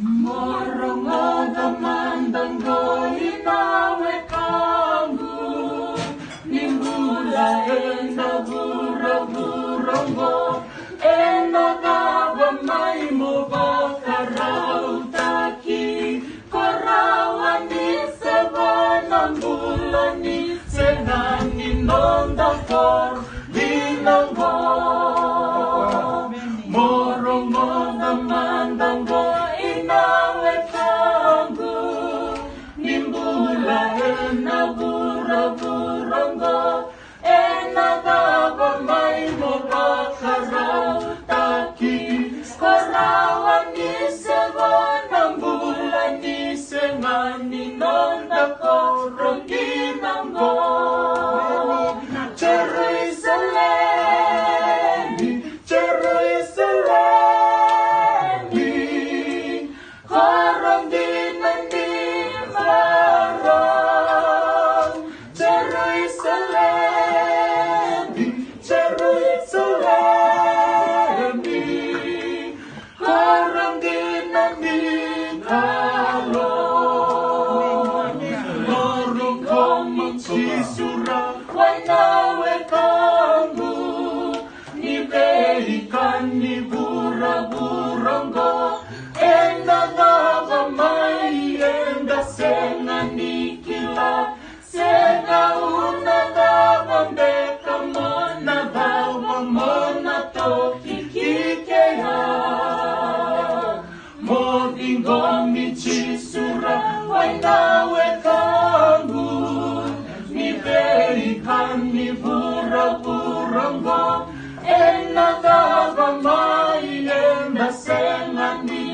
Morongoda mandango inawe kangu Nimbula ena bura burongo Ena gawa mai mo bakarau taki Korawa ni sebana mbula ni Senani nonda kor binango Morongoda mandango Ena bura burongo Ena gawa mai mo bakarau taki Korawa ni sebana mbula ni Sengani nonda korong ginango Jerusalem, Jerusalem Korong ginango Jerusalem, korang ginani kalo, lorong komang sisura, wanawe kamu, ni behikan ni bura burongo, enda gawa mai enda senga nikila, senga una gawa beka mona bawa mona toki kikeya Mogingo michisura wainawe kamu Ni behikan ni bura burongo Ena gawa mai enda senga ni